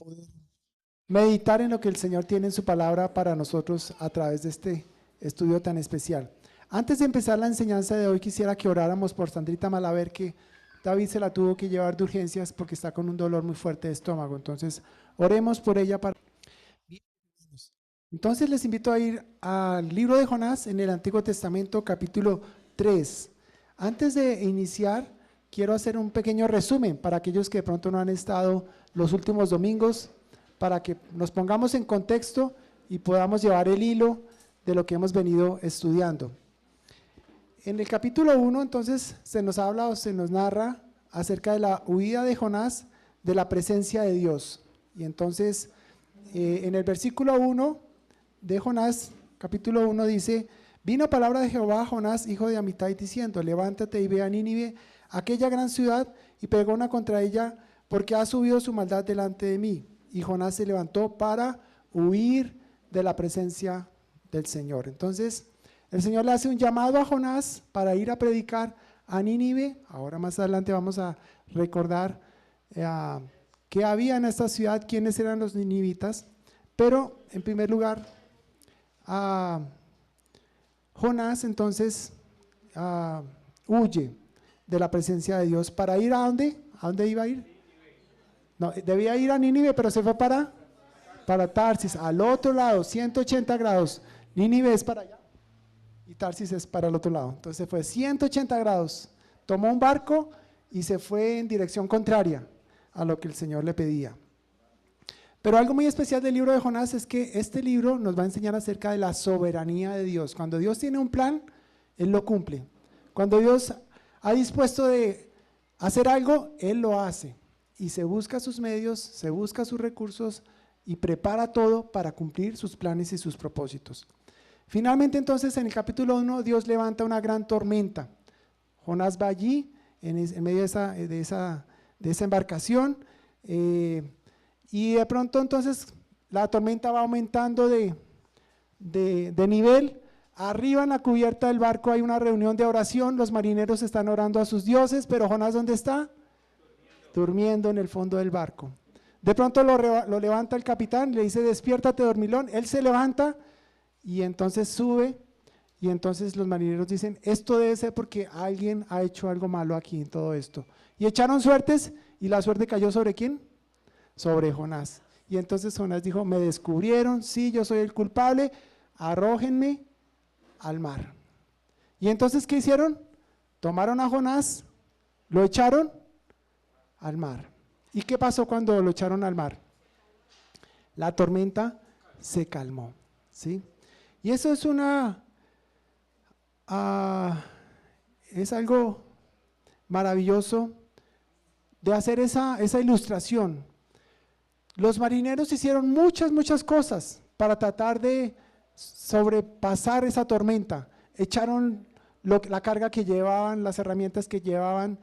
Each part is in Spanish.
poder meditar en lo que el Señor tiene en su palabra para nosotros a través de este estudio tan especial. Antes de empezar la enseñanza de hoy, quisiera que oráramos por Sandrita Malaver, que David se la tuvo que llevar de urgencias porque está con un dolor muy fuerte de estómago. Entonces, oremos por ella. Entonces, les invito a ir al libro de Jonás en el Antiguo Testamento, capítulo 3. Antes de iniciar, quiero hacer un pequeño resumen para aquellos que de pronto no han estado los últimos domingos, para que nos pongamos en contexto y podamos llevar el hilo de lo que hemos venido estudiando. En el capítulo 1, entonces, se nos habla o se nos narra acerca de la huida de Jonás de la presencia de Dios. Y entonces, en el versículo 1 de Jonás, capítulo 1, dice: vino palabra de Jehová a Jonás, hijo de Amitai, diciendo: levántate y ve a Nínive, aquella gran ciudad, y pregona contra ella, porque ha subido su maldad delante de mí. Y Jonás se levantó para huir de la presencia del Señor. Entonces, el Señor le hace un llamado a Jonás para ir a predicar a Nínive. Ahora más adelante vamos a recordar qué había en esta ciudad, quiénes eran los ninivitas. Pero, en primer lugar, Jonás entonces huye de la presencia de Dios para ir ¿a dónde? ¿A dónde iba a ir? No, debía ir a Nínive, pero se fue para Tarsis, al otro lado, 180 grados. Nínive es para allá y Tarsis es para el otro lado. Entonces fue 180 grados, tomó un barco y se fue en dirección contraria a lo que el Señor le pedía. Pero algo muy especial del libro de Jonás es que este libro nos va a enseñar acerca de la soberanía de Dios. Cuando Dios tiene un plan, Él lo cumple. Cuando Dios ha dispuesto de hacer algo, Él lo hace. Y se busca sus medios, se busca sus recursos y prepara todo para cumplir sus planes y sus propósitos. Finalmente, entonces, en el capítulo 1, Dios levanta una gran tormenta. Jonás va allí, en medio de esa embarcación, y de pronto entonces la tormenta va aumentando de nivel. Arriba en la cubierta del barco hay una reunión de oración, los marineros están orando a sus dioses, pero Jonás, ¿dónde está? Durmiendo en el fondo del barco. De pronto lo levanta el capitán, le dice: despiértate, dormilón. Él se levanta y entonces sube, y entonces los marineros dicen: esto debe ser porque alguien ha hecho algo malo aquí en todo esto. Y echaron suertes, y la suerte cayó ¿sobre quién? Sobre Jonás. Y entonces Jonás dijo: me descubrieron, sí, yo soy el culpable, arrójenme al mar. Y entonces, ¿qué hicieron? Tomaron a Jonás, lo echaron al mar. ¿Y qué pasó cuando lo echaron al mar? La tormenta se calmó, ¿sí? Y eso es es algo maravilloso de hacer esa ilustración. Los marineros hicieron muchas cosas para tratar de sobrepasar esa tormenta. Echaron la carga que llevaban, las herramientas que llevaban,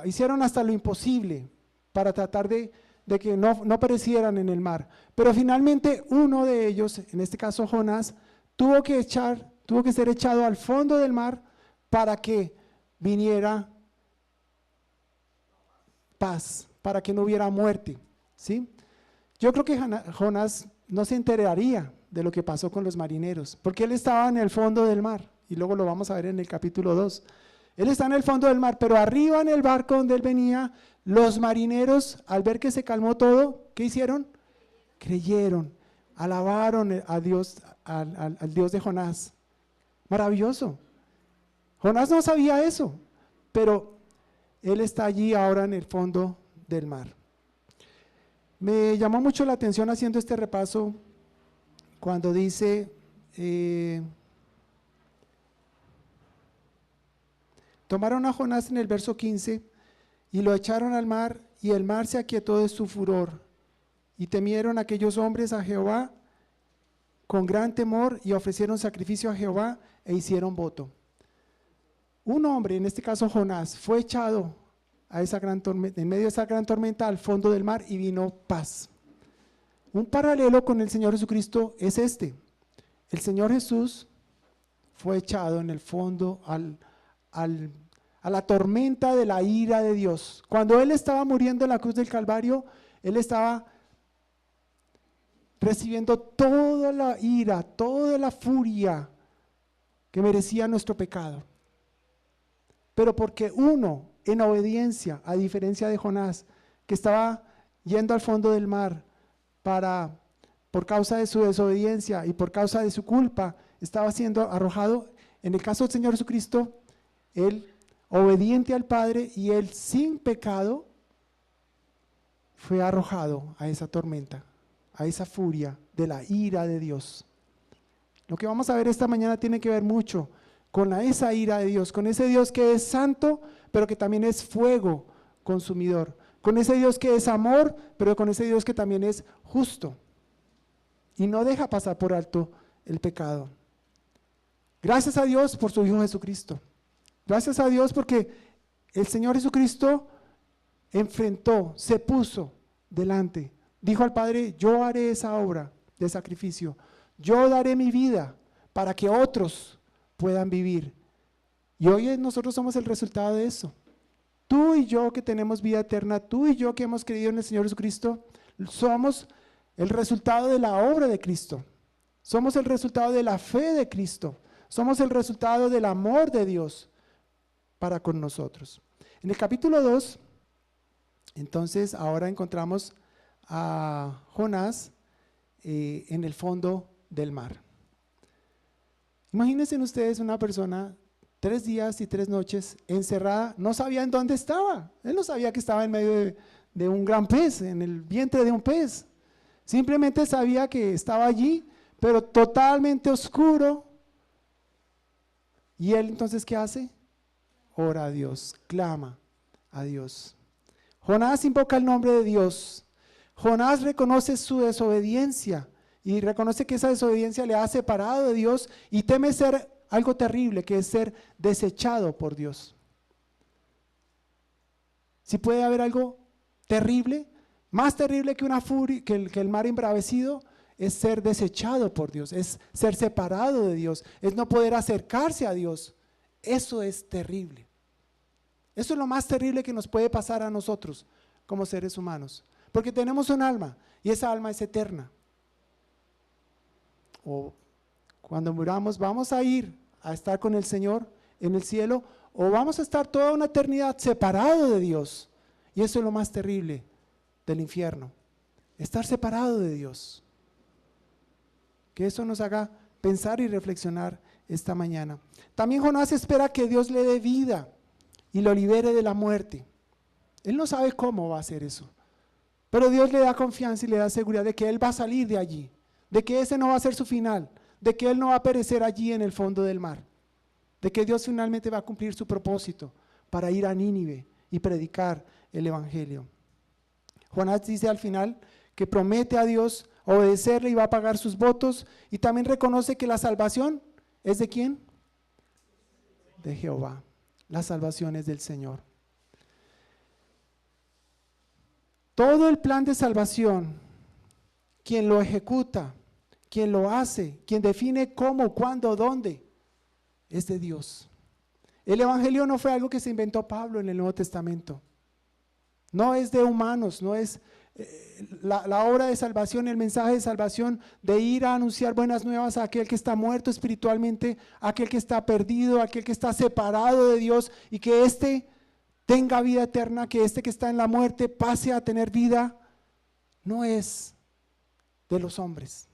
hicieron hasta lo imposible para tratar de que no perecieran en el mar. Pero finalmente uno de ellos, en este caso Jonás, tuvo que ser echado al fondo del mar para que viniera paz, para que no hubiera muerte, ¿sí? Yo creo que Jonás no se enteraría de lo que pasó con los marineros, porque él estaba en el fondo del mar, y luego lo vamos a ver en el capítulo 2. Él está en el fondo del mar, pero arriba en el barco donde él venía, los marineros, al ver que se calmó todo, ¿qué hicieron? Creyeron, alabaron a Dios, al Dios de Jonás. Maravilloso. Jonás no sabía eso, pero él está allí ahora en el fondo del mar. Me llamó mucho la atención haciendo este repaso cuando dice: tomaron a Jonás en el verso 15 y lo echaron al mar, y el mar se aquietó de su furor. Y temieron aquellos hombres a Jehová con gran temor, y ofrecieron sacrificio a Jehová e hicieron voto. Un hombre, en este caso Jonás, fue echado a esa gran tormenta, en medio de esa gran tormenta, al fondo del mar, y vino paz. Un paralelo con el Señor Jesucristo es este. El Señor Jesús fue echado en el fondo a la tormenta de la ira de Dios. Cuando Él estaba muriendo en la cruz del Calvario, Él estaba recibiendo toda la ira, toda la furia que merecía nuestro pecado. Pero porque uno, en obediencia, a diferencia de Jonás, que estaba yendo al fondo del mar por causa de su desobediencia y por causa de su culpa, estaba siendo arrojado. En el caso del Señor Jesucristo, Él obediente al Padre y Él sin pecado, fue arrojado a esa tormenta, a esa furia de la ira de Dios. Lo que vamos a ver esta mañana tiene que ver mucho con esa ira de Dios, con ese Dios que es santo, pero que también es fuego consumidor, con ese Dios que es amor, pero con ese Dios que también es justo y no deja pasar por alto el pecado. Gracias a Dios por su Hijo Jesucristo. Gracias a Dios porque el Señor Jesucristo enfrentó, se puso delante, dijo al Padre: yo haré esa obra de sacrificio, yo daré mi vida para que otros puedan vivir. Y hoy nosotros somos el resultado de eso. Tú y yo que tenemos vida eterna, tú y yo que hemos creído en el Señor Jesucristo, somos el resultado de la obra de Cristo. Somos el resultado de la fe de Cristo. Somos el resultado del amor de Dios para con nosotros. En el capítulo 2, entonces ahora encontramos a Jonás en el fondo del mar. Imagínense ustedes una persona 3 días y 3 noches encerrada, no sabía en dónde estaba. Él no sabía que estaba en medio de un gran pez, en el vientre de un pez. Simplemente sabía que estaba allí, pero totalmente oscuro. Y él entonces, ¿qué hace? Ora a Dios, clama a Dios. Jonás invoca el nombre de Dios. Jonás reconoce su desobediencia y reconoce que esa desobediencia le ha separado de Dios y teme ser algo terrible, que es ser desechado por Dios. Si puede haber algo terrible, más terrible que una furia, que el mar embravecido, es ser desechado por Dios, es ser separado de Dios, es no poder acercarse a Dios. Eso es terrible. Eso es lo más terrible que nos puede pasar a nosotros como seres humanos, porque tenemos un alma y esa alma es eterna. O cuando muramos vamos a ir a estar con el Señor en el cielo, o vamos a estar toda una eternidad separado de Dios. Y eso es lo más terrible del infierno, estar separado de Dios. Que eso nos haga pensar y reflexionar esta mañana. También Jonás espera que Dios le dé vida y lo libere de la muerte. Él no sabe cómo va a hacer eso, pero Dios le da confianza y le da seguridad de que él va a salir de allí, de que ese no va a ser su final, de que él no va a perecer allí en el fondo del mar, de que Dios finalmente va a cumplir su propósito para ir a Nínive y predicar el evangelio. Jonás dice al final que promete a Dios obedecerle y va a pagar sus votos, y también reconoce que la salvación es ¿de quién? De Jehová. La salvación es del Señor. Todo el plan de salvación, quien lo ejecuta, quien lo hace, quien define cómo, cuándo, dónde, es de Dios. El evangelio no fue algo que se inventó Pablo en el Nuevo Testamento. No es de humanos, no es la obra de salvación, el mensaje de salvación, de ir a anunciar buenas nuevas a aquel que está muerto espiritualmente, a aquel que está perdido, a aquel que está separado de Dios, y que éste tenga vida eterna, que éste que está en la muerte pase a tener vida. No es de los hombres.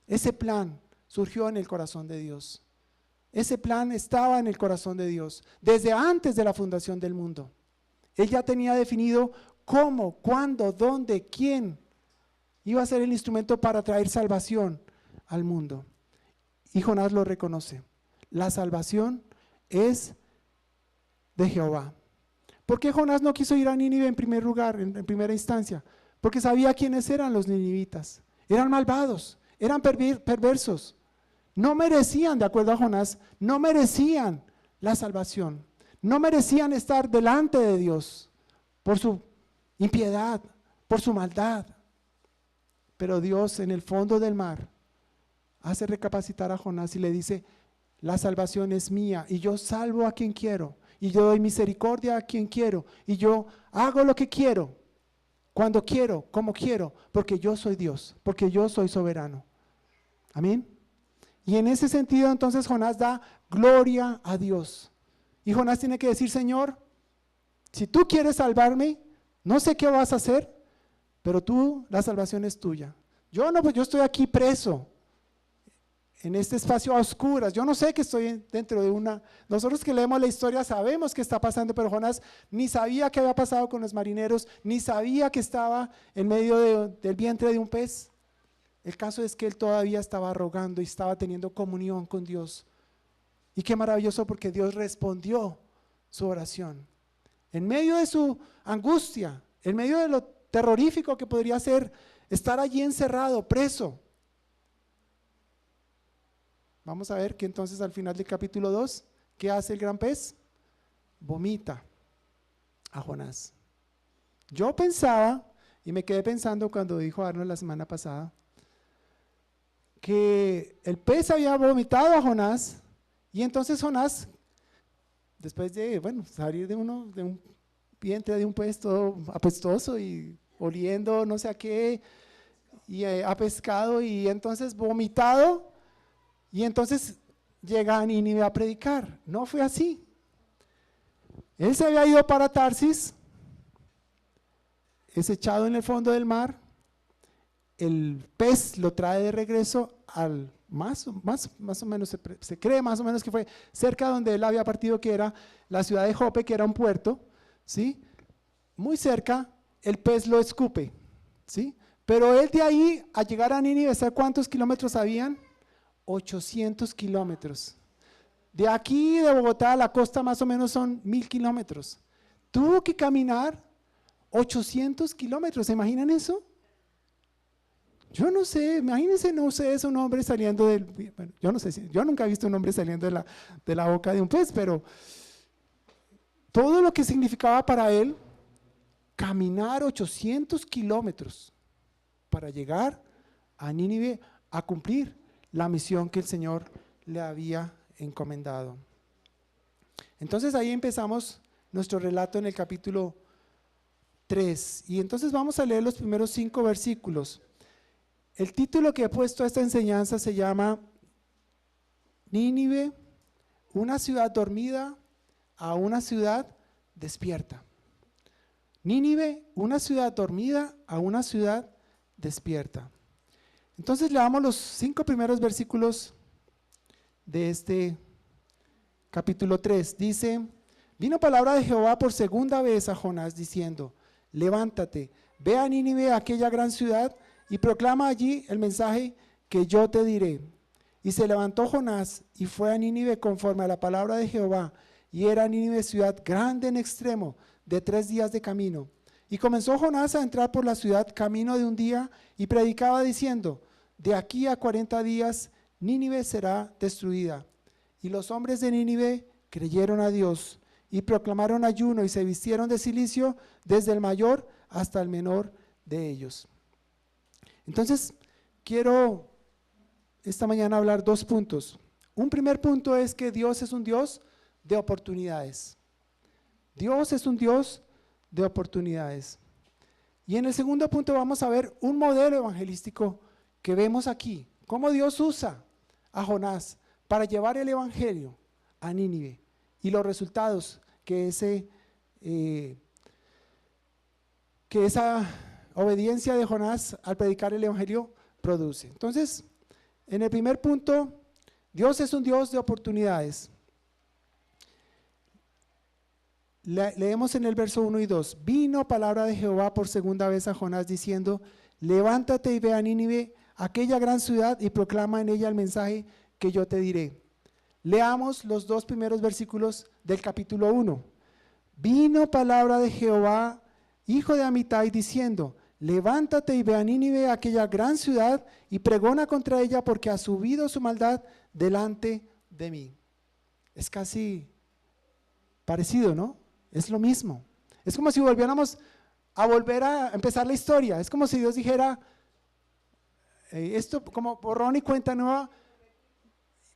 Ese plan surgió en el corazón de Dios. Ese plan estaba en el corazón de Dios desde antes de la fundación del mundo. Él ya tenía definido cómo, cuándo, dónde, quién iba a ser el instrumento para traer salvación al mundo. Y Jonás lo reconoce. La salvación es de Jehová. ¿Por qué Jonás no quiso ir a Nínive en primer lugar, en primera instancia? Porque sabía quiénes eran los ninivitas. Eran malvados, eran perversos. No merecían, de acuerdo a Jonás, no merecían la salvación. No merecían estar delante de Dios por su impiedad, por su maldad. Pero Dios en el fondo del mar hace recapacitar a Jonás y le dice: la salvación es mía y yo salvo a quien quiero, y yo doy misericordia a quien quiero, y yo hago lo que quiero. cuando quiero, como quiero, porque yo soy Dios, porque yo soy soberano. Amén. Y en ese sentido entonces Jonás da gloria a Dios. Y Jonás tiene que decir, Señor, si tú quieres salvarme, no sé qué vas a hacer, pero la salvación es tuya. Yo no, pues yo estoy aquí preso, en este espacio a oscuras. Yo no sé que estoy dentro de una… Nosotros que leemos la historia sabemos qué está pasando, pero Jonás ni sabía qué había pasado con los marineros, ni sabía que estaba en medio del vientre de un pez. El caso es que él todavía estaba rogando y estaba teniendo comunión con Dios. Y qué maravilloso, porque Dios respondió su oración. En medio de su angustia, en medio de lo terrorífico que podría ser estar allí encerrado, preso. Vamos a ver que entonces al final del capítulo 2, ¿qué hace el gran pez? Vomita a Jonás. Yo pensaba, y me quedé pensando cuando dijo Arnold la semana pasada, que el pez había vomitado a Jonás, y entonces Jonás, después de, salir de un vientre de un pez todo apestoso y oliendo no sé a qué, y a pescado, y entonces vomitado, y entonces llega a Nínive a predicar. No fue así. Él se había ido para Tarsis, es echado en el fondo del mar, el pez lo trae de regreso al más o menos, se cree más o menos que fue cerca donde él había partido, que era la ciudad de Jope, que era un puerto, ¿sí? Muy cerca, el pez lo escupe, ¿sí? Pero él de ahí a llegar a Nínive, ¿sabe cuántos kilómetros habían? 800 kilómetros. De aquí de Bogotá a la costa más o menos son 1000 kilómetros. Tuvo que caminar 800 kilómetros, ¿se imaginan eso? Yo no sé, imagínense, no sé, es un hombre saliendo yo no sé, yo nunca he visto un hombre saliendo de la boca de un pez, pero todo lo que significaba para él caminar 800 kilómetros para llegar a Nínive a cumplir la misión que el Señor le había encomendado. Entonces ahí empezamos nuestro relato en el capítulo 3, y entonces vamos a leer los primeros 5 versículos. El título que he puesto a esta enseñanza se llama Nínive, una ciudad dormida a una ciudad despierta. Nínive, una ciudad dormida a una ciudad despierta. Entonces leamos los 5 primeros versículos de este capítulo 3. Dice: vino palabra de Jehová por segunda vez a Jonás diciendo: levántate, ve a Nínive, aquella gran ciudad, y proclama allí el mensaje que yo te diré. Y se levantó Jonás y fue a Nínive conforme a la palabra de Jehová, y era Nínive ciudad grande en extremo, de 3 días de camino. Y comenzó Jonás a entrar por la ciudad camino de un día, y predicaba diciendo: de aquí a 40 días Nínive será destruida. Y los hombres de Nínive creyeron a Dios, y proclamaron ayuno, y se vistieron de cilicio desde el mayor hasta el menor de ellos. Entonces, quiero esta mañana hablar 2 puntos. Un primer punto es que Dios es un Dios de oportunidades. Dios es un Dios de oportunidades. Y en el segundo punto vamos a ver un modelo evangelístico que vemos aquí, cómo Dios usa a Jonás para llevar el evangelio a Nínive y los resultados que esa obediencia de Jonás al predicar el evangelio produce. Entonces, en el primer punto, Dios es un Dios de oportunidades. Leemos en el verso 1 y 2: vino palabra de Jehová por segunda vez a Jonás diciendo: levántate y ve a Nínive, aquella gran ciudad, y proclama en ella el mensaje que yo te diré. Leamos los 2 primeros versículos del capítulo 1. Vino palabra de Jehová, hijo de Amitai, diciendo: levántate y ve a Nínive, aquella gran ciudad, y pregona contra ella, porque ha subido su maldad delante de mí. Es casi parecido, ¿no? Es lo mismo. Es como si volviéramos a volver a empezar la historia. Es como si Dios dijera, esto como borrón y cuenta nueva,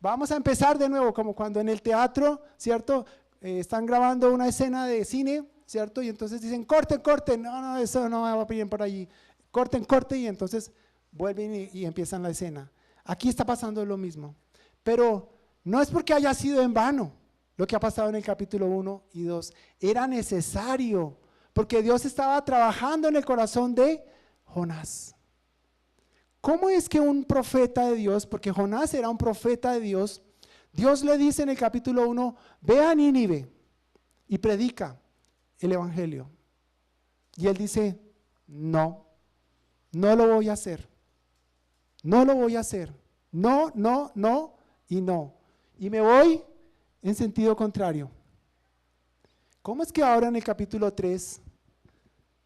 vamos a empezar de nuevo, como cuando en el teatro, ¿cierto? Están grabando una escena de cine ¿cierto? Y entonces dicen, corten, corten, no, eso no va bien por allí, corten, corten, y entonces vuelven y empiezan la escena. Aquí está pasando lo mismo, pero no es porque haya sido en vano lo que ha pasado en el capítulo 1 y 2, era necesario, porque Dios estaba trabajando en el corazón de Jonás. ¿Cómo es que un profeta de Dios, porque Jonás era un profeta de Dios, Dios le dice en el capítulo 1, ve a Nínive y predica el evangelio? Y él dice, no, no lo voy a hacer, no lo voy a hacer, no, no, no y no. Y me voy en sentido contrario. ¿Cómo es que ahora en el capítulo 3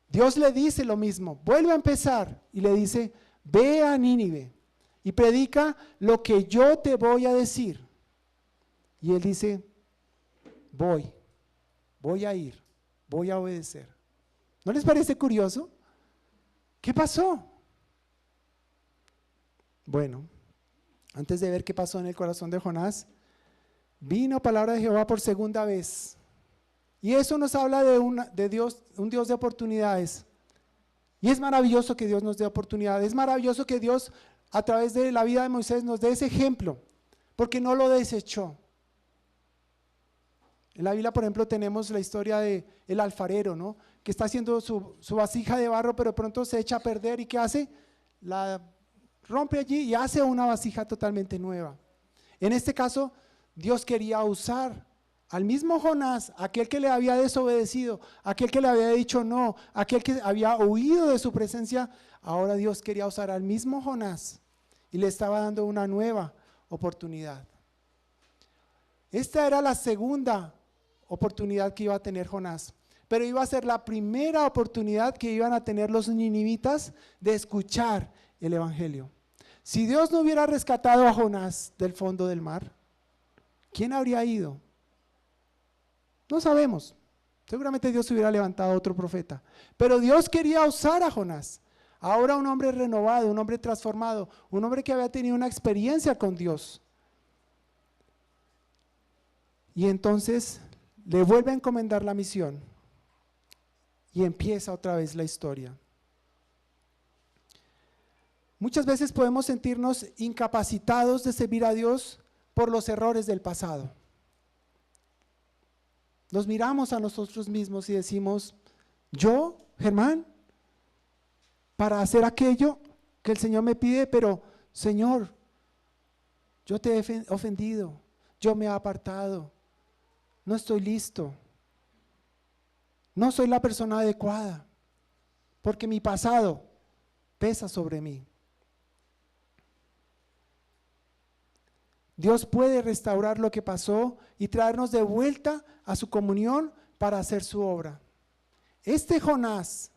Dios le dice lo mismo? Vuelve a empezar y le dice, ve a Nínive y predica lo que yo te voy a decir. Y él dice, voy a ir, voy a obedecer. ¿No les parece curioso? ¿Qué pasó? Bueno, antes de ver qué pasó en el corazón de Jonás, vino palabra de Jehová por segunda vez. Y eso nos habla de Dios, un Dios de oportunidades. Y es maravilloso que Dios nos dé oportunidades. Es maravilloso que Dios a través de la vida de Moisés nos dé ese ejemplo, porque no lo desechó. En la Biblia, por ejemplo, tenemos la historia de el alfarero, ¿no? Que está haciendo su vasija de barro, pero de pronto se echa a perder, ¿y qué hace? La rompe allí y hace una vasija totalmente nueva. En este caso, Dios quería usar al mismo Jonás, aquel que le había desobedecido, aquel que le había dicho no, aquel que había huido de su presencia. Ahora Dios quería usar al mismo Jonás y le estaba dando una nueva oportunidad. Esta era la segunda oportunidad que iba a tener Jonás, pero iba a ser la primera oportunidad que iban a tener los ninivitas de escuchar el evangelio. Si Dios no hubiera rescatado a Jonás del fondo del mar, ¿quién habría ido? No sabemos. Seguramente Dios hubiera levantado a otro profeta, pero Dios quería usar a Jonás. Ahora un hombre renovado, un hombre transformado, un hombre que había tenido una experiencia con Dios. Y entonces le vuelve a encomendar la misión y empieza otra vez la historia. Muchas veces podemos sentirnos incapacitados de servir a Dios por los errores del pasado. Nos miramos a nosotros mismos y decimos, yo, Germán, para hacer aquello que el Señor me pide, pero Señor, yo te he ofendido, yo me he apartado, no estoy listo, no soy la persona adecuada, porque mi pasado pesa sobre mí. Dios puede restaurar lo que pasó y traernos de vuelta a su comunión para hacer su obra. Este Jonás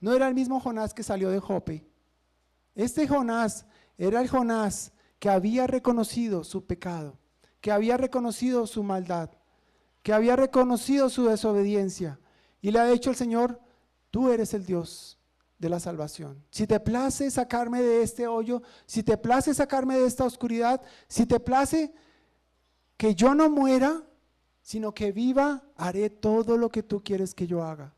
no era el mismo Jonás que salió de Jope. Este Jonás era el Jonás que había reconocido su pecado, que había reconocido su maldad, que había reconocido su desobediencia y le ha dicho al Señor, tú eres el Dios de la salvación. Si te place sacarme de este hoyo, si te place sacarme de esta oscuridad, si te place que yo no muera, sino que viva, haré todo lo que tú quieres que yo haga.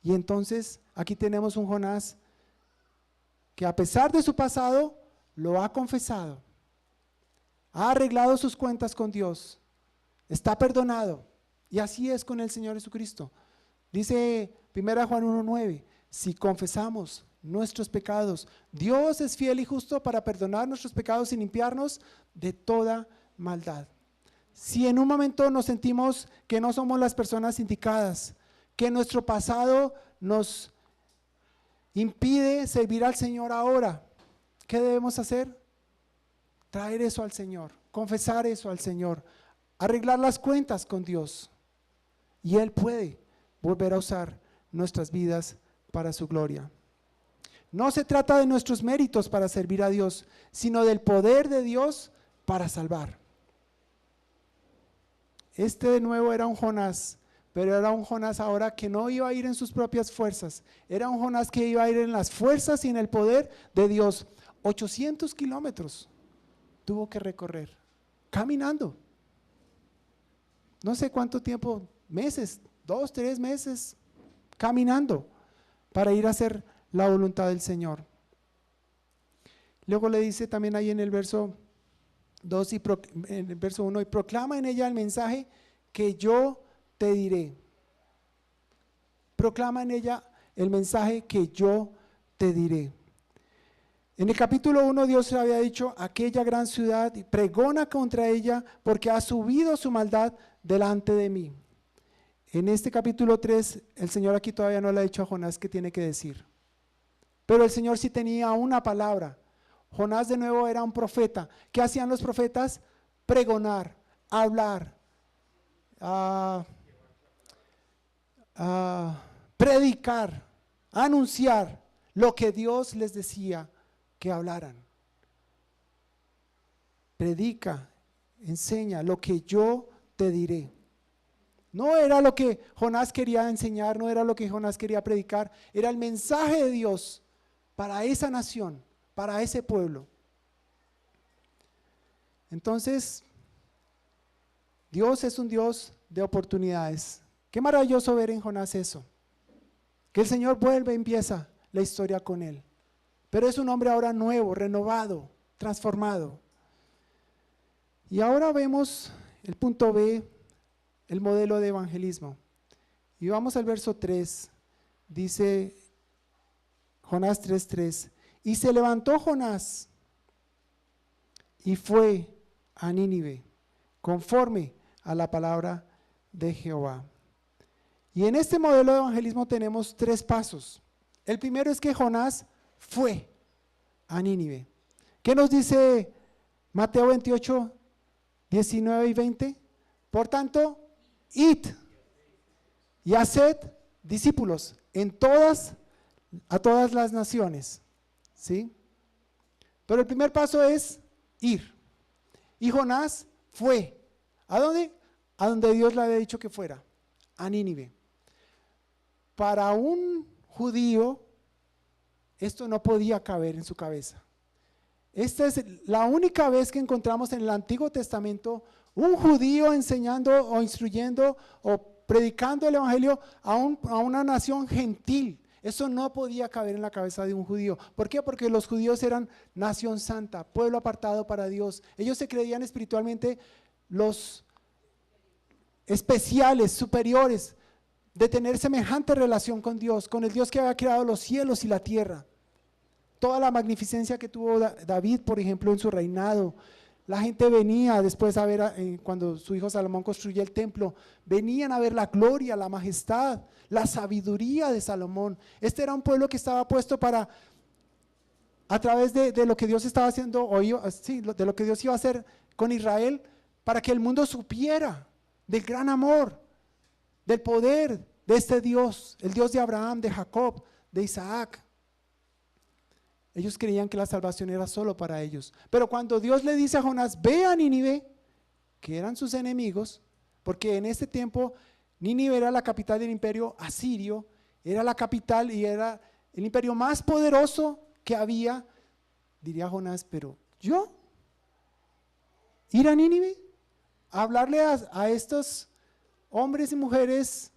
Y entonces aquí tenemos un Jonás que a pesar de su pasado, lo ha confesado, ha arreglado sus cuentas con Dios, está perdonado. Y así es con el Señor Jesucristo. Dice 1 Juan 1:9, si confesamos nuestros pecados, Dios es fiel y justo para perdonar nuestros pecados y limpiarnos de toda maldad. Si en un momento nos sentimos que no somos las personas indicadas, que nuestro pasado nos impide servir al Señor ahora, ¿qué debemos hacer? Traer eso al Señor, confesar eso al Señor, arreglar las cuentas con Dios. Y Él puede volver a usar nuestras vidas para su gloria. No se trata de nuestros méritos para servir a Dios, sino del poder de Dios para salvar. Este de nuevo era un Jonás, pero era un Jonás ahora que no iba a ir en sus propias fuerzas. Era un Jonás que iba a ir en las fuerzas y en el poder de Dios. 800 kilómetros tuvo que recorrer, caminando. No sé cuánto tiempo, meses 2, 3 meses caminando para ir a hacer la voluntad del Señor. Luego le dice también ahí en el verso 2 en el verso 1, y proclama en ella el mensaje que yo te diré. Proclama en ella el mensaje que yo te diré. En el capítulo 1 Dios le había dicho: aquella gran ciudad, pregona contra ella porque ha subido su maldad delante de mí. En este capítulo 3 el Señor aquí todavía no le ha dicho a Jonás qué tiene que decir, pero el Señor sí tenía una palabra. Jonás de nuevo era un profeta. ¿Qué hacían los profetas? Pregonar, hablar, predicar, anunciar lo que Dios les decía que hablaran. Predica, enseña lo que yo te diré. No era lo que Jonás quería enseñar, no era lo que Jonás quería predicar, era el mensaje de Dios para esa nación, para ese pueblo. Entonces, Dios es un Dios de oportunidades. Qué maravilloso ver en Jonás eso, que el Señor vuelve y empieza la historia con él. Pero es un hombre ahora nuevo, renovado, transformado. Y ahora vemos el punto B, el modelo de evangelismo. Y vamos al verso 3, dice Jonás 3:3. Y se levantó Jonás y fue a Nínive, conforme a la palabra de Jehová. Y en este modelo de evangelismo tenemos 3 pasos. El primero es que Jonás fue a Nínive. ¿Qué nos dice Mateo 28, 19 y 20? Por tanto, id y haced discípulos a todas las naciones. ¿Sí? Pero el primer paso es ir. Y Jonás fue. ¿A dónde? A donde Dios le había dicho que fuera, a Nínive. Para un judío, esto no podía caber en su cabeza. Esta es la única vez que encontramos en el Antiguo Testamento un judío enseñando o instruyendo o predicando el evangelio a una nación gentil. Eso no podía caber en la cabeza de un judío. ¿Por qué? Porque los judíos eran nación santa, pueblo apartado para Dios. Ellos se creían espiritualmente los especiales, superiores, de tener semejante relación con Dios, con el Dios que había creado los cielos y la tierra. Toda la magnificencia que tuvo David, por ejemplo, en su reinado. La gente venía después a ver, cuando su hijo Salomón construyó el templo, venían a ver la gloria, la majestad, la sabiduría de Salomón. Este era un pueblo que estaba puesto para, a través de lo que Dios estaba haciendo, de lo que Dios iba a hacer con Israel, para que el mundo supiera del gran amor, del poder de este Dios, el Dios de Abraham, de Jacob, de Isaac. Ellos creían que la salvación era solo para ellos. Pero cuando Dios le dice a Jonás, ve a Nínive, que eran sus enemigos, porque en este tiempo Nínive era la capital del imperio asirio, era la capital y era el imperio más poderoso que había, diría Jonás, pero ¿yo? ¿Ir a Nínive? ¿A hablarle a estos hombres y mujeres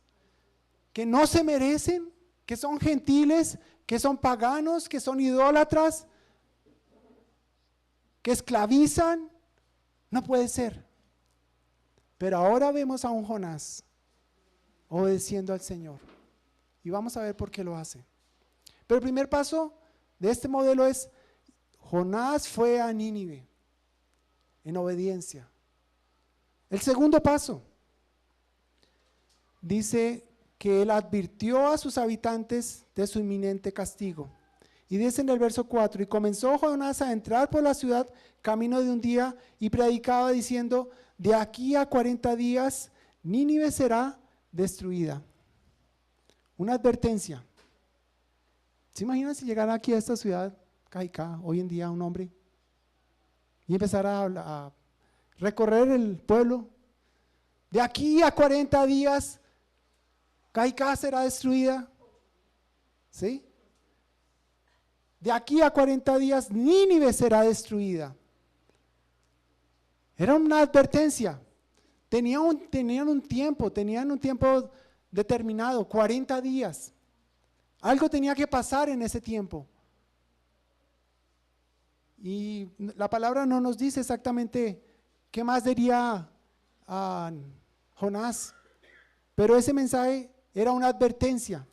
que no se merecen, que son gentiles, que son paganos, que son idólatras, que esclavizan? No puede ser. Pero ahora vemos a un Jonás obedeciendo al Señor. Y vamos a ver por qué lo hace. Pero el primer paso de este modelo es: Jonás fue a Nínive en obediencia. El segundo paso dice que él advirtió a sus habitantes de su inminente castigo. Y dice en el verso 4: y comenzó Jonás a entrar por la ciudad camino de un día y predicaba diciendo: de aquí a 40 días Nínive será destruida. Una advertencia. ¿Se imaginan si llegara aquí a esta ciudad, Cajicá, hoy en día un hombre, y empezara a recorrer el pueblo? De aquí a 40 días Cajicá será destruida. ¿Sí? De aquí a 40 días Nínive será destruida. Era una advertencia. Tenían un tiempo determinado, 40 días. Algo tenía que pasar en ese tiempo. Y la palabra no nos dice exactamente qué más diría Jonás, pero ese mensaje era una advertencia.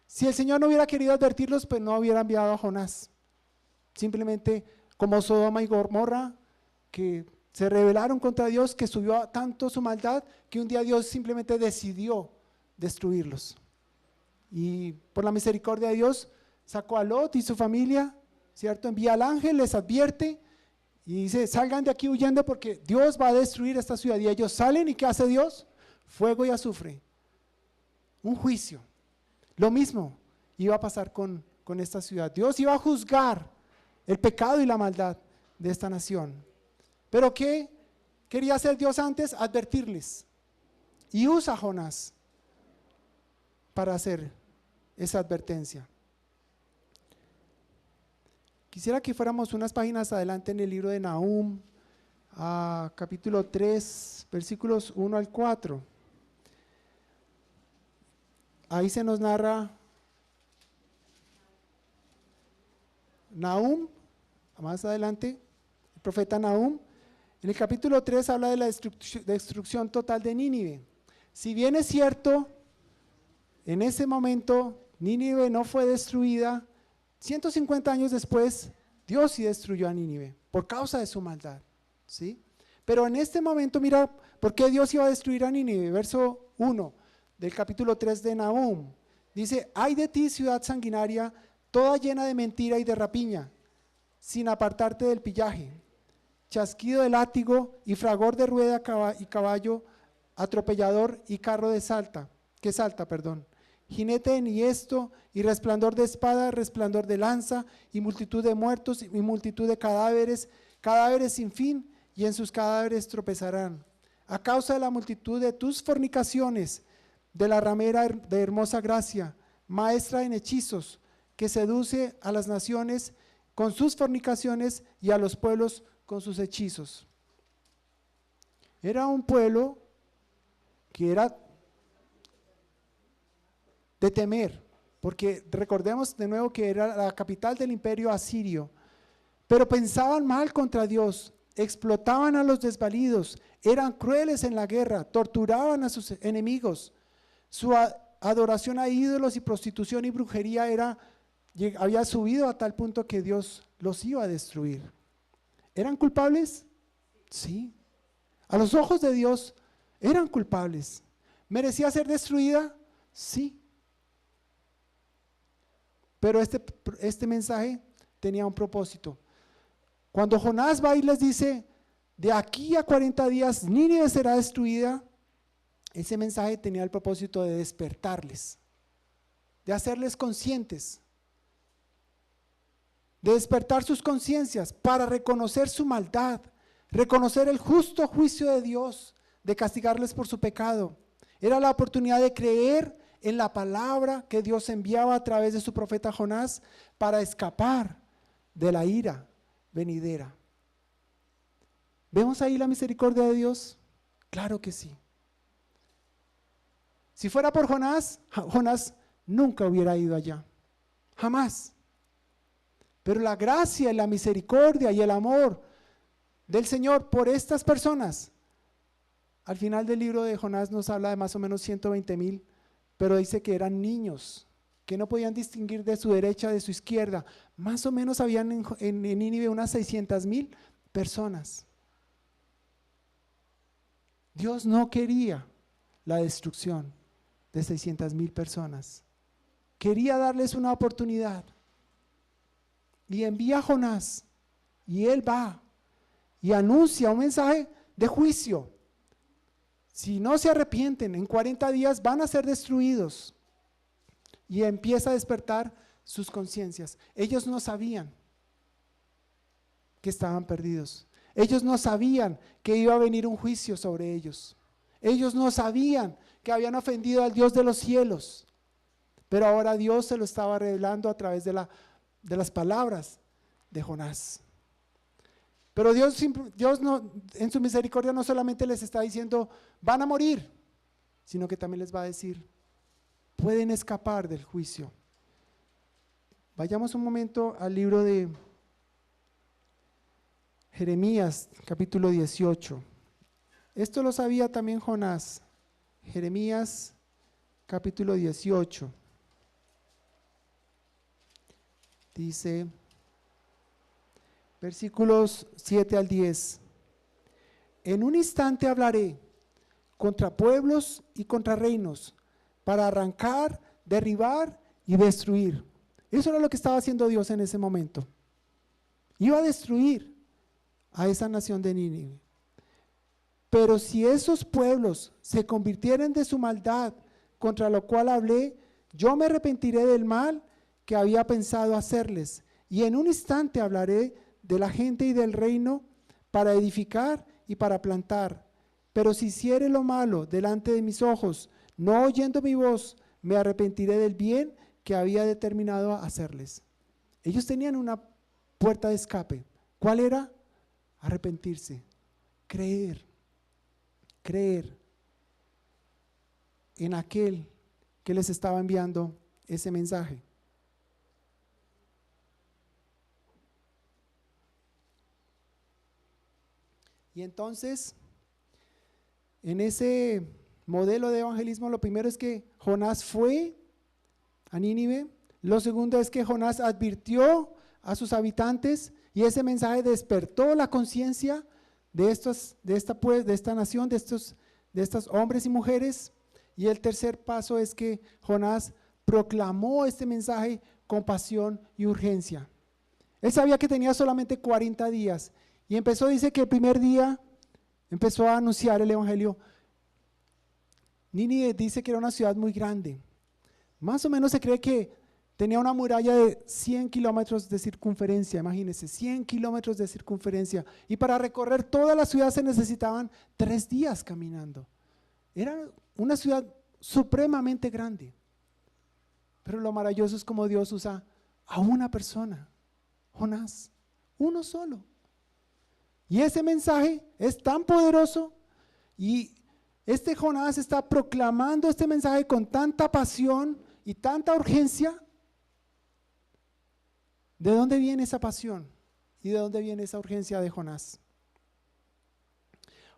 Si el Señor no hubiera querido advertirlos, pues no hubiera enviado a Jonás. Simplemente como Sodoma y Gomorra, que se rebelaron contra Dios, que subió tanto su maldad, que un día Dios simplemente decidió destruirlos. Y por la misericordia de Dios, sacó a Lot y su familia, ¿cierto? Envía al ángel, les advierte y dice, salgan de aquí huyendo porque Dios va a destruir esta ciudad. Y ellos salen, ¿y qué hace Dios? Fuego y azufre. Un juicio. Lo mismo iba a pasar con esta ciudad. Dios iba a juzgar el pecado y la maldad de esta nación. ¿Pero qué quería hacer Dios antes? Advertirles. Y usa a Jonás para hacer esa advertencia. Quisiera que fuéramos unas páginas adelante en el libro de Nahum, capítulo 3, versículos 1 al 4. Ahí se nos narra Nahum, más adelante, el profeta Nahum. En el capítulo 3 habla de la destrucción total de Nínive. Si bien es cierto, en ese momento Nínive no fue destruida, 150 años después Dios sí destruyó a Nínive por causa de su maldad, ¿sí? Pero en este momento mira por qué Dios iba a destruir a Nínive. Verso 1 del capítulo 3 de Nahum dice: ay de ti, ciudad sanguinaria, toda llena de mentira y de rapiña, sin apartarte del pillaje, chasquido de látigo y fragor de rueda y caballo, atropellador y carro de que salta, jinete enhiesto y resplandor de espada, resplandor de lanza y multitud de muertos y multitud de cadáveres, cadáveres sin fin, y en sus cadáveres tropezarán. A causa de la multitud de tus fornicaciones, de la ramera de hermosa gracia, maestra en hechizos, que seduce a las naciones con sus fornicaciones y a los pueblos con sus hechizos. Era un pueblo que era de temer, porque recordemos de nuevo que era la capital del imperio asirio, pero pensaban mal contra Dios, explotaban a los desvalidos, eran crueles en la guerra, torturaban a sus enemigos. Su adoración a ídolos y prostitución y brujería había subido a tal punto que Dios los iba a destruir. ¿Eran culpables? Sí. A los ojos de Dios eran culpables. ¿Merecía ser destruida? Sí. Pero este mensaje tenía un propósito. Cuando Jonás va y les dice, de aquí a 40 días Nínive será destruida, ese mensaje tenía el propósito de despertarles, de hacerles conscientes, de despertar sus conciencias para reconocer su maldad, reconocer el justo juicio de Dios, de castigarles por su pecado. Era la oportunidad de creer en la palabra que Dios enviaba a través de su profeta Jonás para escapar de la ira venidera. ¿Vemos ahí la misericordia de Dios? Claro que sí. Si fuera por Jonás, Jonás nunca hubiera ido allá, jamás. Pero la gracia, la misericordia y el amor del Señor por estas personas, al final del libro de Jonás nos habla de más o menos 120,000, pero dice que eran niños, que no podían distinguir de su derecha de su izquierda. Más o menos habían en Nínive unas 600,000 personas. Dios no quería la destrucción de 600,000 personas. Quería darles una oportunidad. Y envía a Jonás, y él va y anuncia un mensaje de juicio. Si no se arrepienten, en 40 días van a ser destruidos. Y empieza a despertar sus conciencias. Ellos no sabían que estaban perdidos. Ellos no sabían que iba a venir un juicio sobre ellos. Ellos no sabían que habían ofendido al Dios de los cielos. Pero ahora Dios se lo estaba revelando a través de las palabras de Jonás. Pero Dios no, en su misericordia no solamente les está diciendo van a morir, sino que también les va a decir pueden escapar del juicio. Vayamos un momento al libro de Jeremías, capítulo 18. Esto lo sabía también Jonás. Jeremías, capítulo 18. Dice, versículos 7 al 10. En un instante hablaré contra pueblos y contra reinos, para arrancar, derribar y destruir. Eso era lo que estaba haciendo Dios en ese momento. Iba a destruir a esa nación de Nínive. Pero si esos pueblos se convirtieren de su maldad, contra lo cual hablé, yo me arrepentiré del mal que había pensado hacerles, y en un instante hablaré de la gente y del reino para edificar y para plantar. Pero si hiciere lo malo delante de mis ojos, no oyendo mi voz, me arrepentiré del bien que había determinado hacerles. Ellos tenían una puerta de escape. ¿Cuál era? Arrepentirse, creer en aquel que les estaba enviando ese mensaje. Y entonces, en ese modelo de evangelismo, lo primero es que Jonás fue a Nínive. Lo segundo es que Jonás advirtió a sus habitantes y ese mensaje despertó la conciencia de esta nación, de estos hombres y mujeres. Y el tercer paso es que Jonás proclamó este mensaje con pasión y urgencia. Él sabía que tenía solamente 40 días y dice que el primer día empezó a anunciar el evangelio. Nínive dice que era una ciudad muy grande. Más o menos se cree que tenía una muralla de 100 kilómetros de circunferencia, imagínense, 100 kilómetros de circunferencia. Y para recorrer toda la ciudad se necesitaban 3 días caminando. Era una ciudad supremamente grande. Pero lo maravilloso es como Dios usa a una persona, Jonás, uno solo. Y ese mensaje es tan poderoso y este Jonás está proclamando este mensaje con tanta pasión y tanta urgencia. ¿De dónde viene esa pasión? ¿Y de dónde viene esa urgencia de Jonás?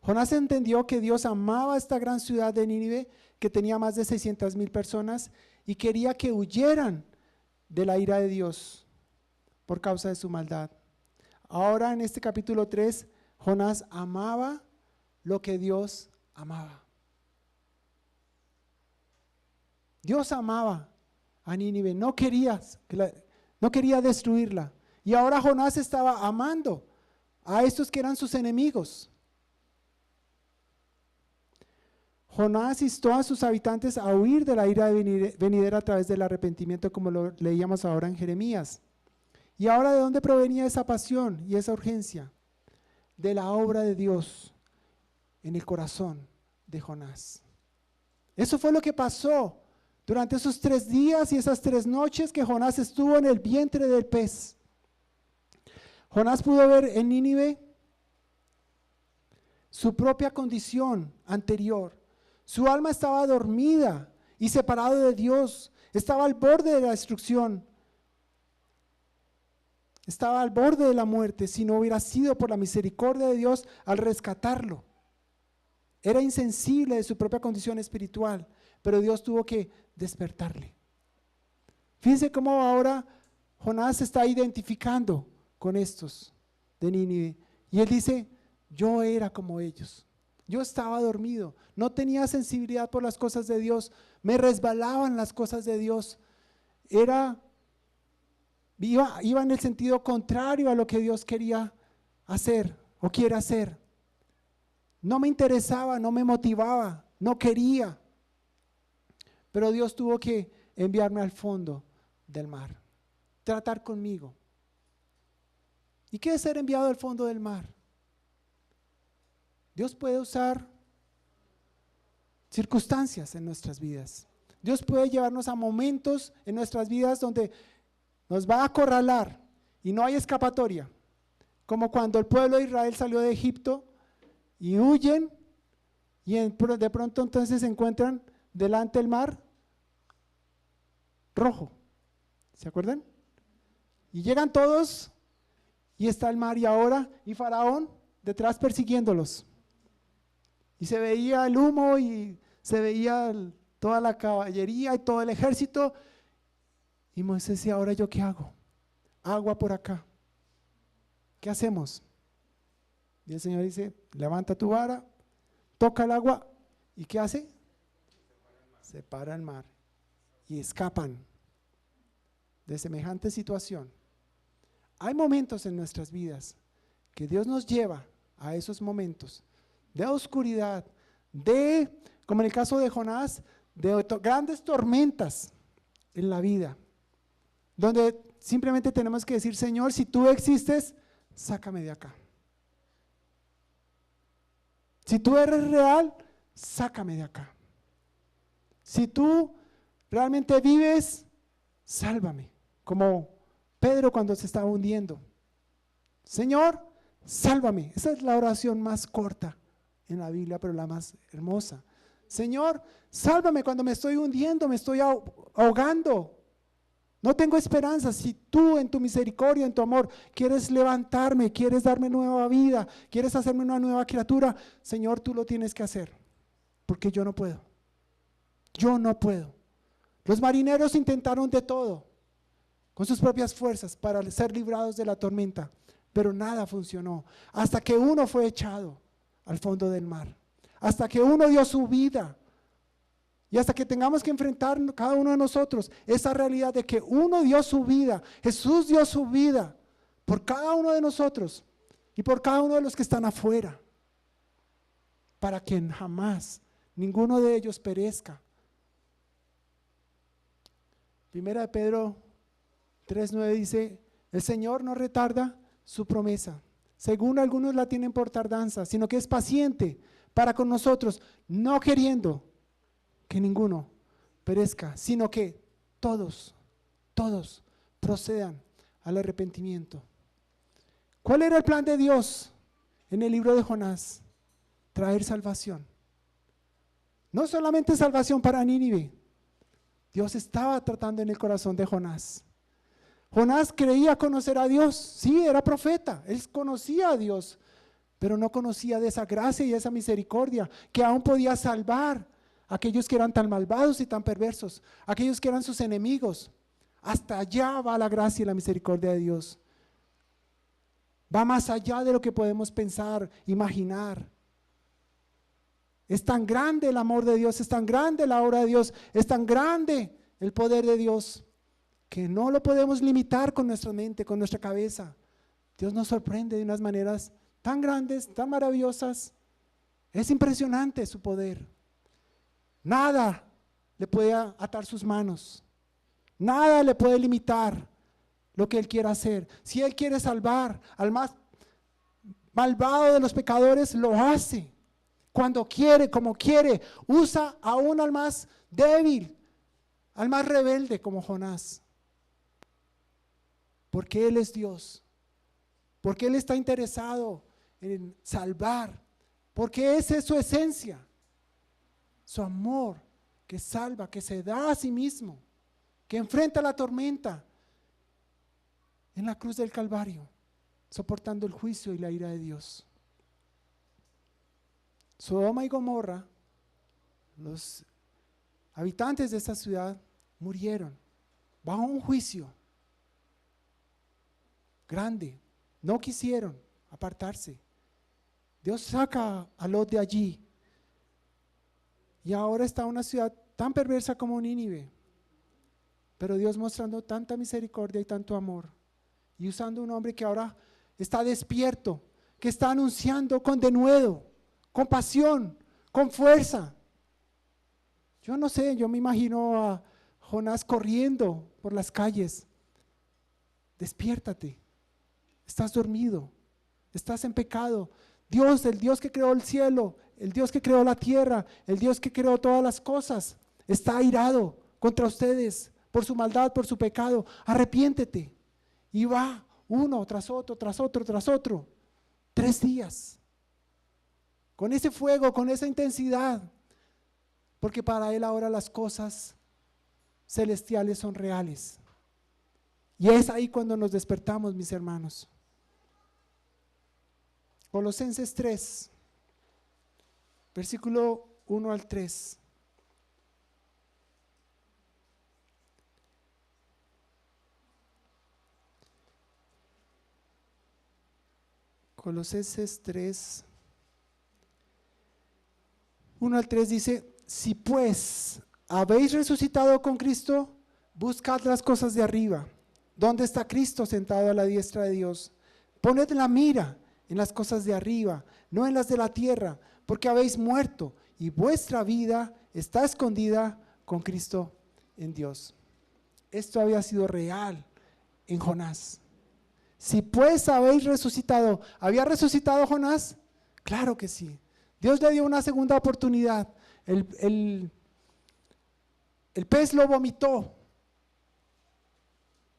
Jonás entendió que Dios amaba esta gran ciudad de Nínive, que tenía más de 600,000 personas, y quería que huyeran de la ira de Dios por causa de su maldad. Ahora en este capítulo 3, Jonás amaba lo que Dios amaba. Dios amaba a Nínive, no quería destruirla. Y ahora Jonás estaba amando a estos que eran sus enemigos. Jonás instó a sus habitantes a huir de la ira venidera a través del arrepentimiento, como lo leíamos ahora en Jeremías. Y ahora, ¿de dónde provenía esa pasión y esa urgencia? De la obra de Dios en el corazón de Jonás. Eso fue lo que pasó durante esos 3 días y esas 3 noches que Jonás estuvo en el vientre del pez. Jonás pudo ver en Nínive su propia condición anterior. Su alma estaba dormida y separado de Dios. Estaba al borde de la destrucción. Estaba al borde de la muerte si no hubiera sido por la misericordia de Dios al rescatarlo. Era insensible de su propia condición espiritual, pero Dios tuvo que despertarle. Fíjense cómo ahora Jonás se está identificando con estos de Nínive. Y él dice, yo era como ellos. Yo estaba dormido, no tenía sensibilidad por las cosas de Dios, me resbalaban las cosas de Dios. Iba en el sentido contrario a lo que Dios quería hacer o quiere hacer. No me interesaba, no me motivaba, no quería. Pero Dios tuvo que enviarme al fondo del mar, tratar conmigo. ¿Y qué es ser enviado al fondo del mar? Dios puede usar circunstancias en nuestras vidas. Dios puede llevarnos a momentos en nuestras vidas donde nos va a acorralar y no hay escapatoria. Como cuando el pueblo de Israel salió de Egipto y huyen y de pronto entonces se encuentran delante del mar rojo. ¿Se acuerdan? Y llegan todos y está el mar y ahora, y Faraón detrás persiguiéndolos. Y se veía el humo y se veía toda la caballería y todo el ejército. Y Moisés decía, ¿ahora yo qué hago? Agua por acá. ¿Qué hacemos? Y el Señor dice, levanta tu vara, toca el agua, ¿y qué hace? Separa el mar y escapan de semejante situación. Hay momentos en nuestras vidas que Dios nos lleva a esos momentos de oscuridad, como en el caso de Jonás, de grandes tormentas en la vida, donde simplemente tenemos que decir, Señor, si tú existes, sácame de acá. Si tú eres real, sácame de acá. Si tú realmente vives, sálvame. Como Pedro cuando se estaba hundiendo. Señor, sálvame. Esa es la oración más corta en la Biblia, pero la más hermosa. Señor, sálvame cuando me estoy hundiendo, me estoy ahogando. No tengo esperanza. Si tú en tu misericordia, en tu amor, quieres levantarme, quieres darme nueva vida, quieres hacerme una nueva criatura, Señor, tú lo tienes que hacer, porque yo no puedo. Yo no puedo. Los marineros intentaron de todo, con sus propias fuerzas, para ser librados de la tormenta, pero nada funcionó, hasta que uno fue echado al fondo del mar, hasta que uno dio su vida. Y hasta que tengamos que enfrentar cada uno de nosotros esa realidad de que uno dio su vida, Jesús dio su vida por cada uno de nosotros y por cada uno de los que están afuera, para que jamás ninguno de ellos perezca. Primera de Pedro 3:9 dice, el Señor no retarda su promesa, según algunos la tienen por tardanza, sino que es paciente para con nosotros, no queriendo que ninguno perezca, sino que todos procedan al arrepentimiento. ¿Cuál era el plan de Dios en el libro de Jonás? Traer salvación. No solamente salvación para Nínive. Dios estaba tratando en el corazón de Jonás. Jonás creía conocer a Dios. Sí, era profeta. Él conocía a Dios, pero no conocía de esa gracia y esa misericordia que aún podía salvar a aquellos que eran tan malvados y tan perversos, aquellos que eran sus enemigos. Hasta allá va la gracia y la misericordia de Dios. Va más allá de lo que podemos pensar, imaginar. Es tan grande el amor de Dios, es tan grande la obra de Dios, es tan grande el poder de Dios, que no lo podemos limitar con nuestra mente, con nuestra cabeza. Dios nos sorprende de unas maneras tan grandes, tan maravillosas. Es impresionante su poder. Nada le puede atar sus manos, nada le puede limitar lo que Él quiera hacer. Si Él quiere salvar al más malvado de los pecadores, lo hace. Cuando quiere, como quiere, usa aún al más débil, al más rebelde como Jonás. Porque Él es Dios, porque Él está interesado en salvar, porque esa es su esencia, su amor que salva, que se da a sí mismo, que enfrenta la tormenta en la cruz del Calvario, soportando el juicio y la ira de Dios. Sodoma y Gomorra, los habitantes de esta ciudad murieron bajo un juicio grande. No quisieron apartarse. Dios saca a Lot de allí y ahora está una ciudad tan perversa como Nínive, pero Dios mostrando tanta misericordia y tanto amor y usando un hombre que ahora está despierto, que está anunciando con denuedo, con pasión, con fuerza. Yo no sé, yo me imagino a Jonás corriendo por las calles. Despiértate, estás dormido, estás en pecado. Dios, el Dios que creó el cielo, el Dios que creó la tierra, el Dios que creó todas las cosas, está airado contra ustedes por su maldad, por su pecado. Arrepiéntete. Y va uno tras otro, tras otro, tras otro. 3 días. Con ese fuego, con esa intensidad. Porque para Él ahora las cosas celestiales son reales. Y es ahí cuando nos despertamos, mis hermanos. Colosenses 3, versículo 1 al 3. Colosenses 3, 1 al 3 dice: si pues habéis resucitado con Cristo, buscad las cosas de arriba, donde está Cristo sentado a la diestra de Dios. Poned la mira en las cosas de arriba, no en las de la tierra, porque habéis muerto y vuestra vida está escondida con Cristo en Dios. Esto había sido real en Jonás. Si pues habéis resucitado, ¿había resucitado Jonás? Claro que sí. Dios le dio una segunda oportunidad. El pez lo vomitó.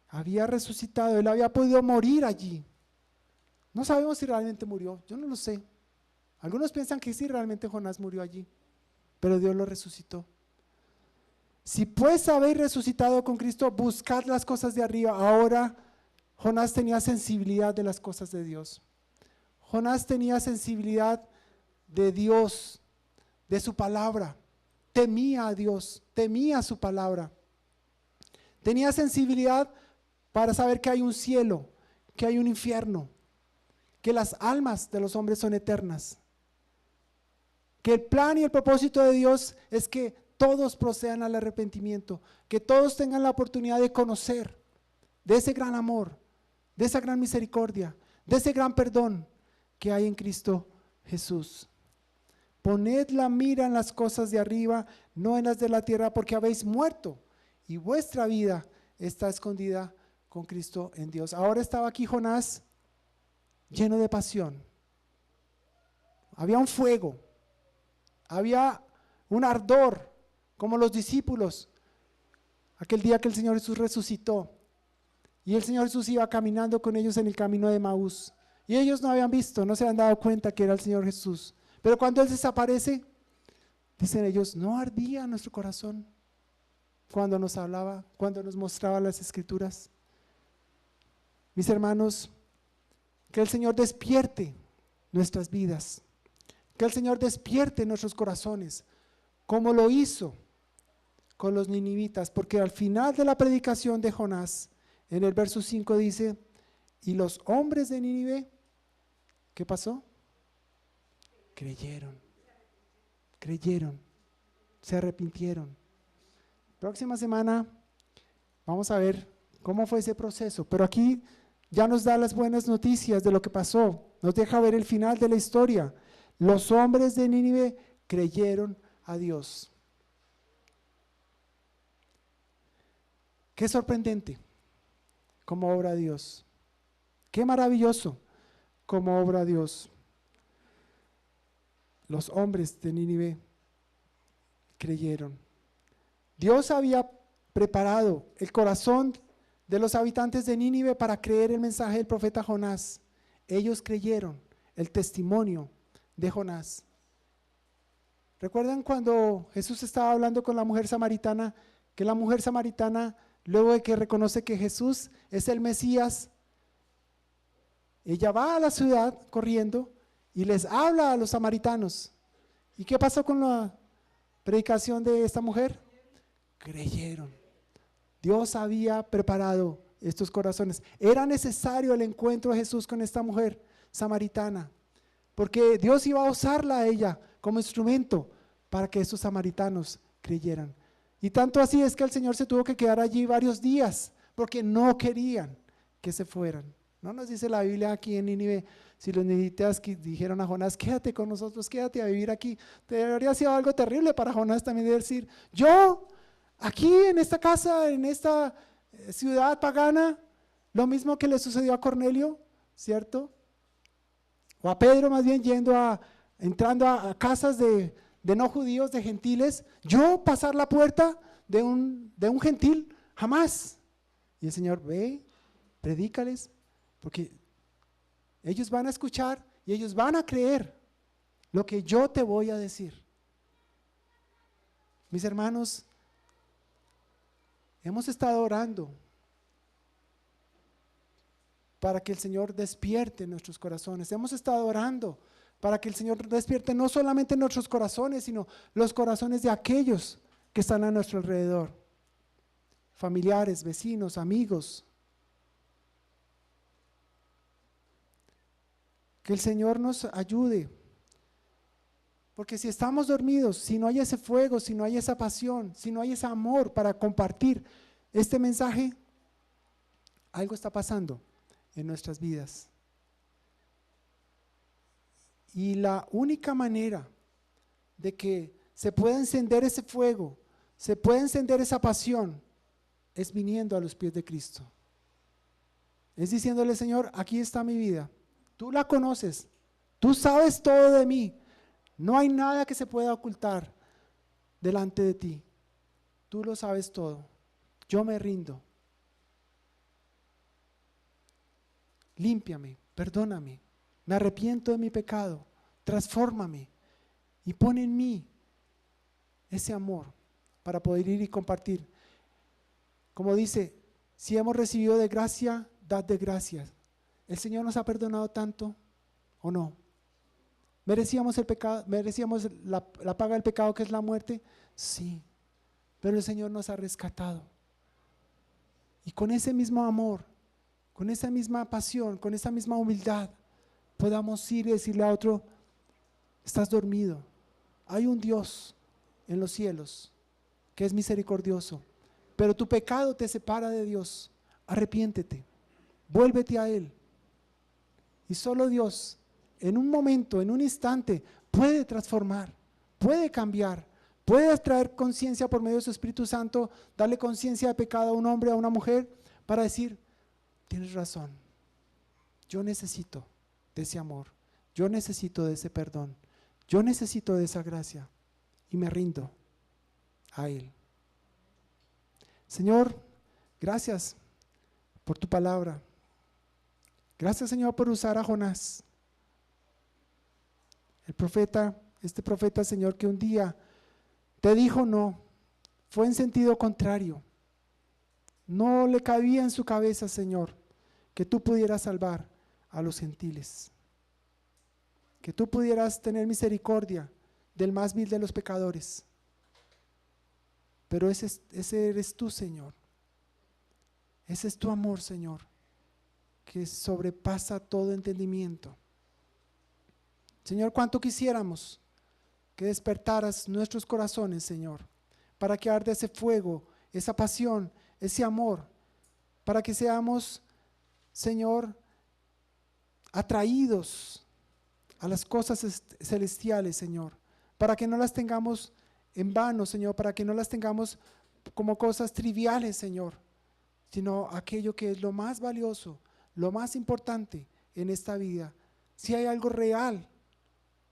Había resucitado, él había podido morir allí. No sabemos si realmente murió, yo no lo sé. Algunos piensan que sí, realmente Jonás murió allí, pero Dios lo resucitó. Si pues habéis resucitado con Cristo, buscad las cosas de arriba. Ahora Jonás tenía sensibilidad de las cosas de Dios. Jonás tenía sensibilidad de Dios, de su palabra. Temía a Dios, temía su palabra. Tenía sensibilidad para saber que hay un cielo, que hay un infierno, que las almas de los hombres son eternas, que el plan y el propósito de Dios es que todos procedan al arrepentimiento, que todos tengan la oportunidad de conocer de ese gran amor, de esa gran misericordia, de ese gran perdón que hay en Cristo Jesús. Poned la mira en las cosas de arriba, no en las de la tierra, porque habéis muerto y vuestra vida está escondida con Cristo en Dios. Ahora estaba aquí Jonás lleno de pasión. Había un fuego, había un ardor, como los discípulos, aquel día que el Señor Jesús resucitó. Y el Señor Jesús iba caminando con ellos en el camino de Emaús. Y ellos no habían visto, no se habían dado cuenta que era el Señor Jesús. Pero cuando Él desaparece, dicen ellos, ¿no ardía nuestro corazón cuando nos hablaba, cuando nos mostraba las Escrituras? Mis hermanos, que el Señor despierte nuestras vidas, que el Señor despierte nuestros corazones, como lo hizo con los ninivitas, porque al final de la predicación de Jonás, en el verso 5 dice, y los hombres de Nínive, ¿qué pasó? Creyeron, se arrepintieron. Próxima semana vamos a ver cómo fue ese proceso, pero aquí ya nos da las buenas noticias de lo que pasó, nos deja ver el final de la historia. Los hombres de Nínive creyeron a Dios. Qué sorprendente como obra Dios, qué maravilloso como obra Dios. Los hombres de Nínive creyeron. Dios había preparado el corazón de los habitantes de Nínive para creer el mensaje del profeta Jonás. Ellos creyeron el testimonio de Jonás. ¿Recuerdan cuando Jesús estaba hablando con la mujer samaritana? Que la mujer samaritana, luego de que reconoce que Jesús es el Mesías, ella va a la ciudad corriendo y les habla a los samaritanos. ¿Y qué pasó con la predicación de esta mujer? Creyeron. Dios había preparado estos corazones. Era necesario el encuentro de Jesús con esta mujer samaritana, porque Dios iba a usarla a ella como instrumento para que estos samaritanos creyeran. Y tanto así es que el Señor se tuvo que quedar allí varios días, porque no querían que se fueran. No nos dice la Biblia aquí en Nínive, si los ninivitas dijeron a Jonás, quédate con nosotros, quédate a vivir aquí. Habría sido algo terrible para Jonás también de decir, yo aquí en esta casa, en esta ciudad pagana, lo mismo que le sucedió a Cornelio, ¿cierto? O a Pedro más bien entrando a casas de no judíos, de gentiles, yo pasar la puerta de un gentil, jamás. Y el Señor, ve, predícales, porque ellos van a escuchar y ellos van a creer lo que yo te voy a decir. Mis hermanos, Hemos estado orando para que el Señor despierte nuestros corazones. Hemos estado orando para que el Señor despierte no solamente nuestros corazones, sino los corazones de aquellos que están a nuestro alrededor. Familiares, vecinos, amigos. Que el Señor nos ayude. Porque si estamos dormidos, si no hay ese fuego, si no hay esa pasión, si no hay ese amor para compartir este mensaje, algo está pasando en nuestras vidas. Y la única manera de que se pueda encender ese fuego, se pueda encender esa pasión, es viniendo a los pies de Cristo. Es diciéndole: Señor, aquí está mi vida, tú la conoces, tú sabes todo de mí, no hay nada que se pueda ocultar delante de ti, tú lo sabes todo, yo me rindo. Límpiame, perdóname, me arrepiento de mi pecado, transfórmame y pon en mí ese amor para poder ir y compartir. Como dice, si hemos recibido de gracia, dad de gracias. ¿El Señor nos ha perdonado tanto o no? ¿Merecíamos el pecado, merecíamos la paga del pecado, que es la muerte? Sí, pero el Señor nos ha rescatado. Y con ese mismo amor, con esa misma pasión, con esa misma humildad, podamos ir y decirle a otro: estás dormido, hay un Dios en los cielos que es misericordioso, pero tu pecado te separa de Dios. Arrepiéntete, vuélvete a Él, y solo Dios en un momento, en un instante, puede transformar, puede cambiar, puede traer conciencia por medio de su Espíritu Santo, darle conciencia de pecado a un hombre, a una mujer, para decir: tienes razón, yo necesito de ese amor, yo necesito de ese perdón, yo necesito de esa gracia, y me rindo a Él. Señor, gracias por tu palabra. Gracias, Señor, por usar a Jonás, el profeta, este profeta, Señor, que un día te dijo no, fue en sentido contrario. No le cabía en su cabeza, Señor, que tú pudieras salvar a los gentiles, que tú pudieras tener misericordia del más vil de los pecadores. Pero ese eres tú, Señor. Ese es tu amor, Señor, que sobrepasa todo entendimiento. Señor, cuánto quisiéramos que despertaras nuestros corazones, Señor, para que arde ese fuego, esa pasión, ese amor, para que seamos, Señor, atraídos a las cosas celestiales, Señor, para que no las tengamos en vano, Señor, para que no las tengamos como cosas triviales, Señor, sino aquello que es lo más valioso, lo más importante en esta vida. Si hay algo real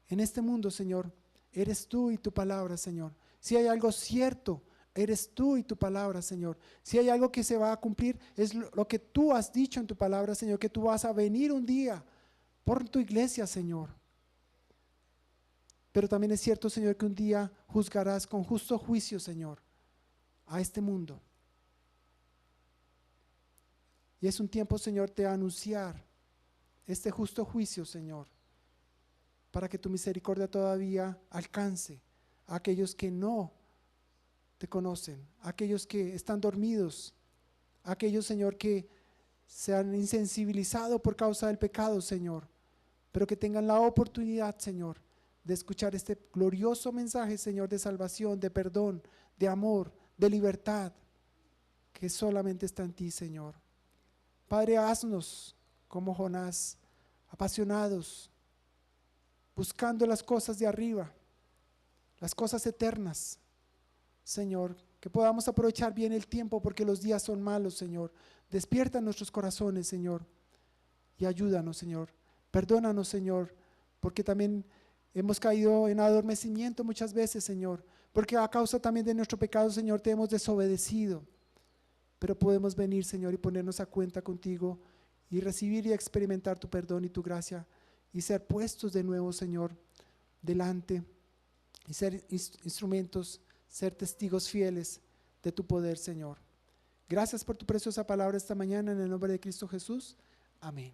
en este mundo, Señor, eres tú y tu palabra, Señor. Si hay algo cierto, eres tú y tu palabra, Señor. Si hay algo que se va a cumplir, es lo que tú has dicho en tu palabra, Señor, que tú vas a venir un día por tu iglesia, Señor. Pero también es cierto, Señor, que un día juzgarás con justo juicio, Señor, a este mundo. Y es un tiempo, Señor, de anunciar este justo juicio, Señor, para que tu misericordia todavía alcance a aquellos que no te conocen, a aquellos que están dormidos, a aquellos, Señor, que se han insensibilizado por causa del pecado, Señor, pero que tengan la oportunidad, Señor, de escuchar este glorioso mensaje, Señor, de salvación, de perdón, de amor, de libertad, que solamente está en ti, Señor. Padre, haznos como Jonás, apasionados, buscando las cosas de arriba, las cosas eternas, Señor, que podamos aprovechar bien el tiempo porque los días son malos, Señor. Despierta nuestros corazones, Señor, y ayúdanos, Señor. Perdónanos, Señor, porque también hemos caído en adormecimiento muchas veces, Señor, porque a causa también de nuestro pecado, Señor, te hemos desobedecido. Pero podemos venir, Señor, y ponernos a cuenta contigo y recibir y experimentar tu perdón y tu gracia y ser puestos de nuevo, Señor, delante y ser instrumentos, ser testigos fieles de tu poder, Señor. Gracias por tu preciosa palabra esta mañana en el nombre de Cristo Jesús. Amén.